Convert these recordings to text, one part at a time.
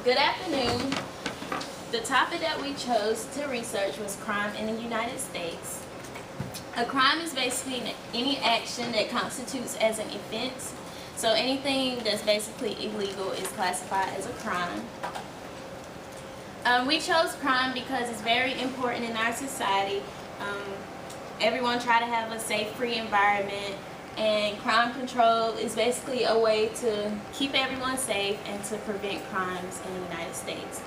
Good afternoon. The topic that we chose to research was crime in the United States. A crime is basically any action that constitutes as an offense. So anything that's basically illegal is classified as a crime. We chose crime because it's very important in our society. Everyone try to have a safe, free environment, and crime control is basically a way to keep everyone safe and to prevent crimes in the United States.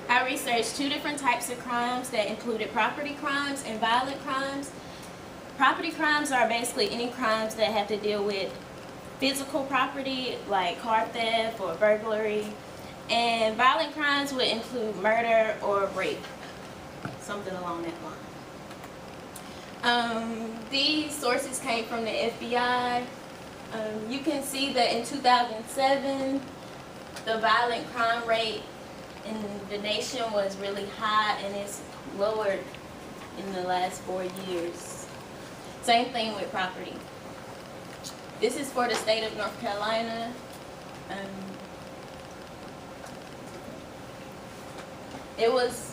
I researched two different types of crimes that included property crimes and violent crimes. Property crimes are basically any crimes that have to deal with physical property, like car theft or burglary. And violent crimes would include murder or rape, something along that line. These sources came from the FBI. You can see that in 2007, the violent crime rate in the nation was really high, and it's lowered in the last 4 years. Same thing with property. This is for the state of North Carolina. It was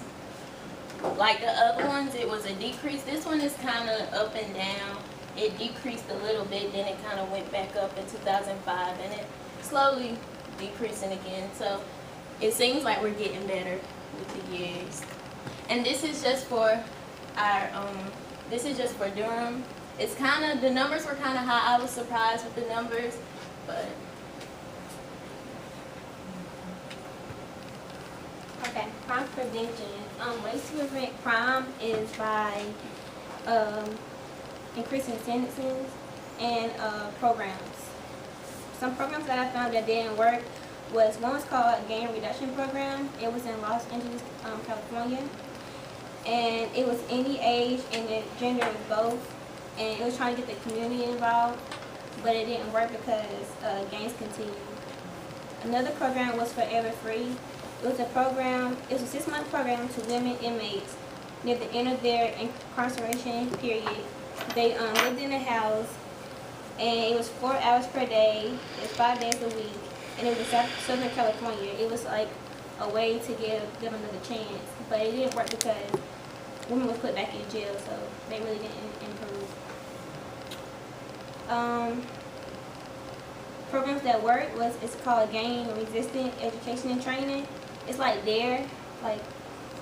like the other ones, it was a decrease. This one is kind of up and down. It decreased a little bit, then it kind of went back up in 2005, and it slowly decreasing again. So it seems like we're getting better with the years. And this is just for our this is just for Durham. It's kind of, the numbers were kind of high. I was surprised with the numbers, but okay, crime prevention. Ways to prevent crime is by increasing sentences and programs. Some programs that I found that didn't work was, one was called a gang reduction program. It was in Los Angeles, California, and it was any age and the gender was both, and it was trying to get the community involved, but it didn't work because gangs continued. Another program was Forever Free. It was a program, it was a 6-month program to women inmates near the end of their incarceration period. They lived in a house, and it was 4 hours per day, it was 5 days a week, and it was in Southern California. It was like a way to give them another chance, but it didn't work because women were put back in jail, so they really didn't improve. Programs that work was, it's called gang resistant education and training. It's like DARE, like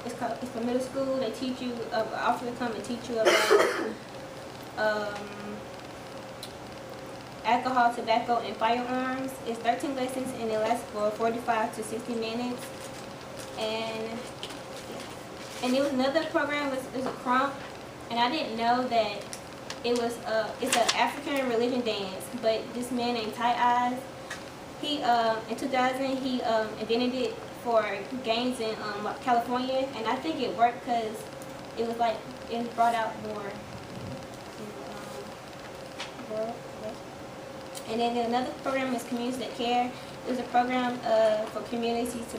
it's for middle school. They teach you, offer to come and teach you about alcohol, tobacco, and firearms. It's 13 lessons, and it lasts for 45 to 60 minutes. And it was another program. It was a crump, and I didn't know that it was it's an African religion dance. But this man named Tight Eyes, he in 2000 he invented it for gangs in California, and I think it worked because it was like it brought out more in the world. And then another program is Communities That Care. It was a program for communities to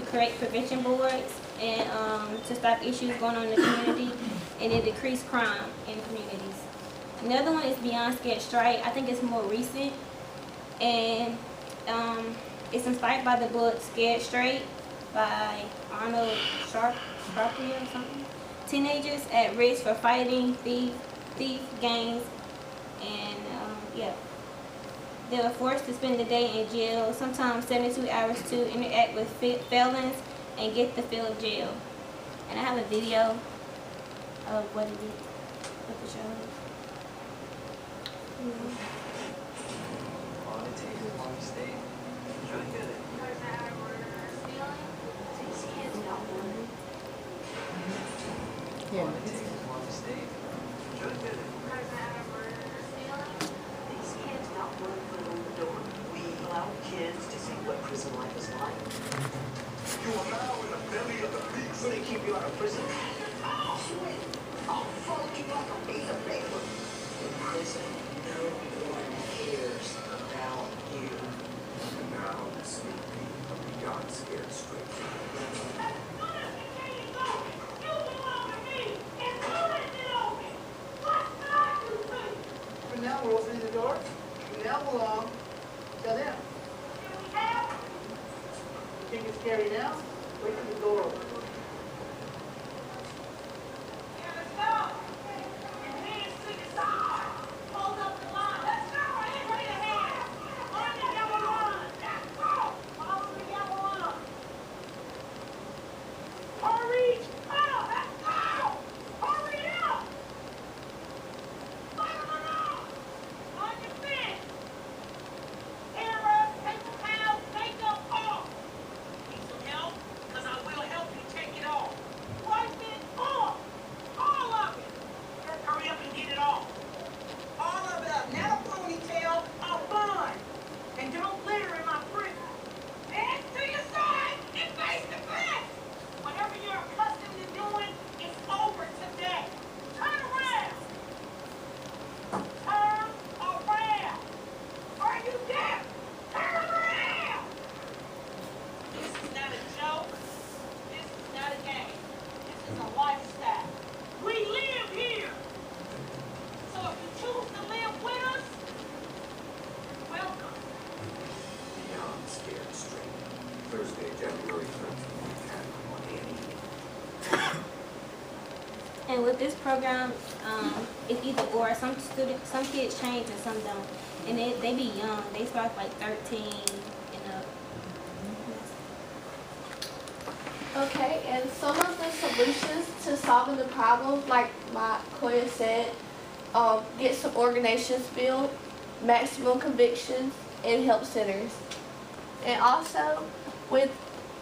create prevention boards and to stop issues going on in the community, and it decreased crime in communities. Another one is Beyond Scared Straight. I think it's more recent, and it's inspired by the book Scared Straight by Arnold Sharpley or something. Teenagers at risk for fighting thief gangs, and yeah, they were forced to spend the day in jail, sometimes 72 hours, to interact with felons and get the feel of jail. And I have a video of what it is, what the show is. Yeah. Kids to see what prison life is like. You are now in the belly of the beast. Will they keep you out of prison? I'll sweet. I'll fold you like a piece of paper. In prison, no one cares about you. And now the sneak peek of Beyond Scared Straight. For now, we're opening the door. You now belong to them. Think it's scary now? Wait till the door opens. Thursday, January 13th. And with this program, it's either or. Some kids change and some don't. And they be young. They start like 13 and up. Okay, and some of the solutions to solving the problem, like Koya said, get some organizations built, maximum convictions, and help centers. And also,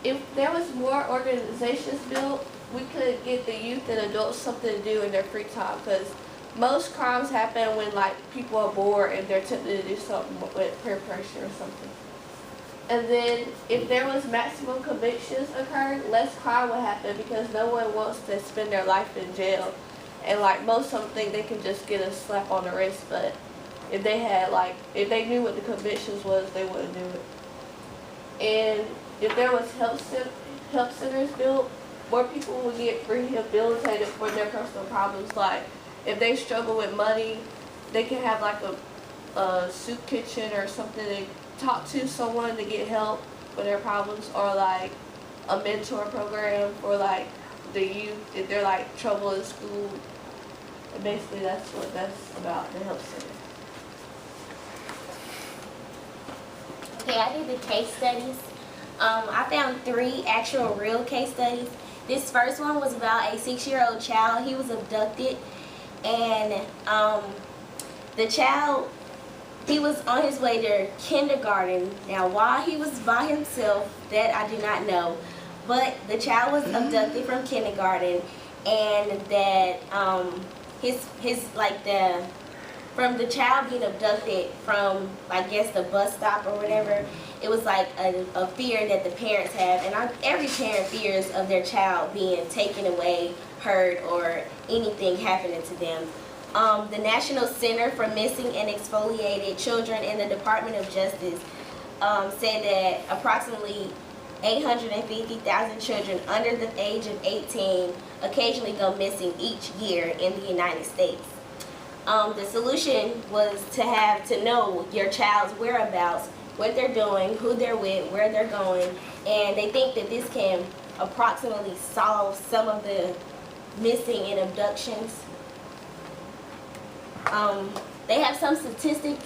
if there was more organizations built, we could get the youth and adults something to do in their free time, because most crimes happen when like people are bored and they're tempted to do something with peer pressure or something. And then if there was maximum convictions occurred, less crime would happen, because no one wants to spend their life in jail. And like most of them think they can just get a slap on the wrist, but if they knew what the convictions was, they wouldn't do it. And if there was help centers built, more people would get rehabilitated for their personal problems. Like if they struggle with money, they can have like a soup kitchen or something to talk to someone to get help with their problems, or like a mentor program for like the youth if they're like trouble in school. And basically that's what that's about, the help center. Okay, I did the case studies. I found 3 actual real case studies. This first one was about a 6-year-old child. He was abducted, and the child, he was on his way to kindergarten. Now, why he was by himself, that I do not know. But the child was abducted from kindergarten, and that from the child being abducted from, I guess, the bus stop or whatever, it was like a fear that the parents have, and every parent fears of their child being taken away, hurt, or anything happening to them. The National Center for Missing and Exfoliated Children in the Department of Justice said that approximately 850,000 children under the age of 18 occasionally go missing each year in the United States. The solution was to know your child's whereabouts, what they're doing, who they're with, where they're going, and they think that this can approximately solve some of the missing and abductions. They have some statistics,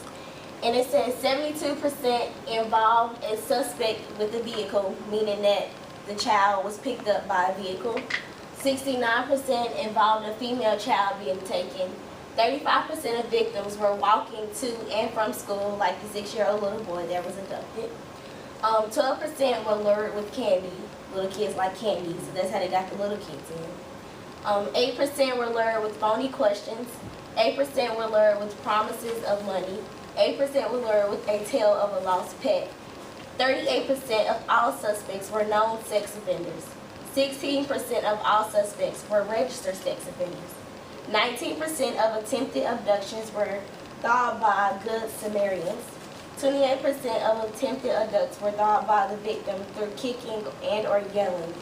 and it says 72% involved a suspect with the vehicle, meaning that the child was picked up by a vehicle. 69% involved a female child being taken. 35% of victims were walking to and from school, like the 6-year-old little boy that was abducted. 12% were lured with candy. Little kids like candy, so that's how they got the little kids in. 8% were lured with phony questions. 8% were lured with promises of money. 8% were lured with a tale of a lost pet. 38% of all suspects were known sex offenders. 16% of all suspects were registered sex offenders. 19% of attempted abductions were thought by good Samaritans. 28% of attempted abducts were thought by the victim through kicking and or yelling.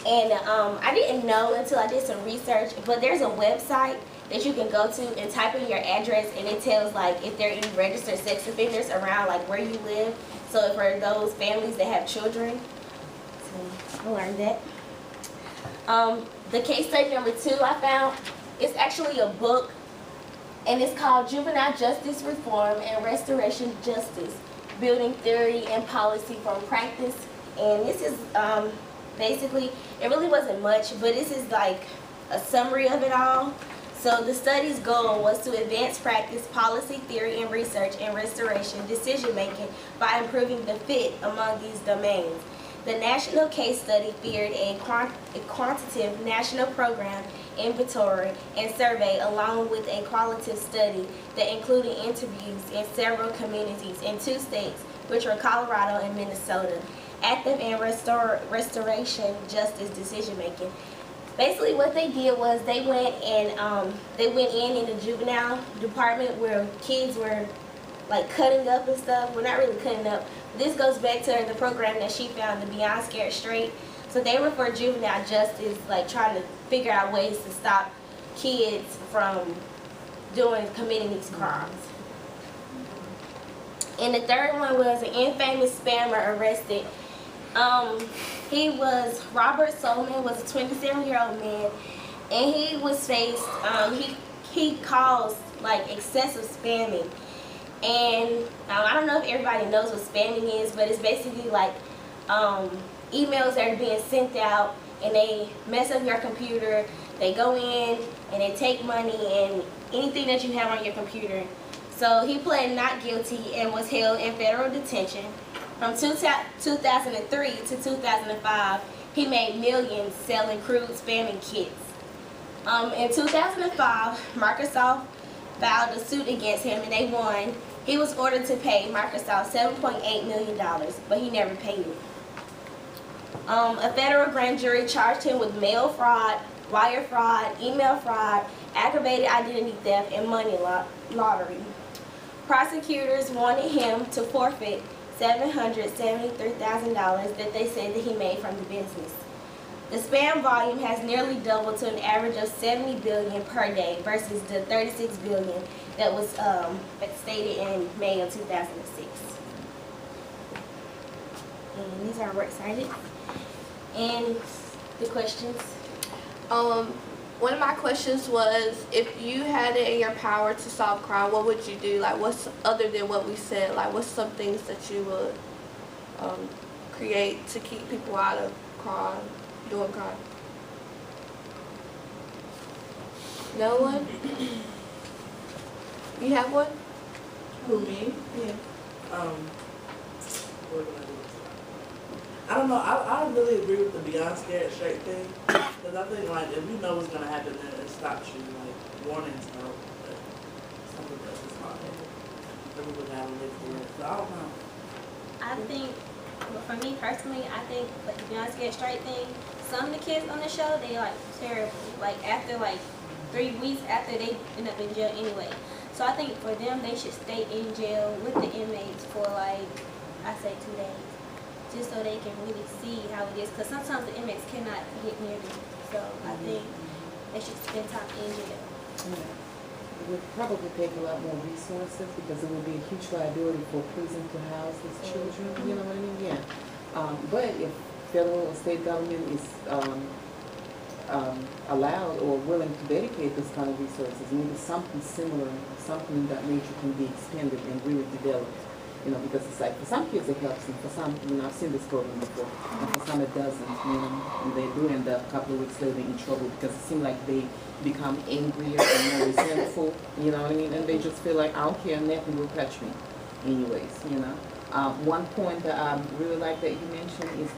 And I didn't know until I did some research, but there's a website that you can go to and type in your address, and it tells like if there are any registered sex offenders around like where you live. So for those families that have children, So I learned that. The case study number 2 I found, it's actually a book, and it's called Juvenile Justice Reform and Restoration Justice, Building Theory and Policy from Practice. And this is basically, it really wasn't much, but this is like a summary of it all. So the study's goal was to advance practice, policy, theory, and research and restoration decision-making by improving the fit among these domains. The national case study featured a quantitative national program, inventory, and survey along with a qualitative study that included interviews in several communities in 2 states, which were Colorado and Minnesota. Active and restoration justice decision-making. Basically what they did was they went in the juvenile department where kids were like cutting up and stuff. Well, not really cutting up. This goes back to the program that she found, the Beyond Scared Straight. So they were for juvenile justice, like trying to figure out ways to stop kids from committing these crimes. And the third one was an infamous spammer arrested. Robert Solomon was a 27-year-old man, and he was faced, he caused like excessive spamming. And I don't know if everybody knows what spamming is, but it's basically like emails that are being sent out and they mess up your computer. They go in and they take money and anything that you have on your computer. So he pled not guilty and was held in federal detention. From 2003 to 2005, he made millions selling crude spamming kits. In 2005, Microsoft filed a suit against him and they won. He was ordered to pay Microsoft $7.8 million, but he never paid it. A federal grand jury charged him with mail fraud, wire fraud, email fraud, aggravated identity theft, and money laundering. Prosecutors wanted him to forfeit $773,000 that they said that he made from the business. The spam volume has nearly doubled to an average of 70 billion per day versus the 36 billion that was stated in May of 2006. And these are works cited. And the questions. One of my questions was, if you had it in your power to solve crime, what would you do? Like, what's other than what we said? Like, what's some things that you would create to keep people out of crime, doing crime? No one? You have one? Who, me? Yeah. What do? I don't know. I really agree with the Beyond Scared Straight thing, because I think like if you know what's gonna happen, then it stops you. Like warnings help, but something else is not helping. Everyone gotta live for it. So I don't know. I think, well, for me personally, I think like the Beyond Scared Straight thing, some of the kids on the show, they like terrible. Like after like 3 weeks after they end up in jail anyway. So I think for them, they should stay in jail with the inmates for like, I say 2 days. Just so they can really see how it is, because sometimes the inmates cannot get near them. So I think they should spend time in jail. Yeah. It would probably take a lot more resources because it would be a huge liability for prison to house these children. You know what I mean? Yeah. But if federal or state government is allowed or willing to dedicate this kind of resources, maybe something similar, something that nature can be expanded and really developed. You know, because it's like for some kids it helps, and for some, you know, I've seen this program before, and for some it doesn't, you know, and they do end up a couple of weeks later in trouble because it seems like they become angrier and more resentful, you know what I mean, and they just feel like, I don't care, nothing will touch me anyways, you know. One point that I really like that you mentioned is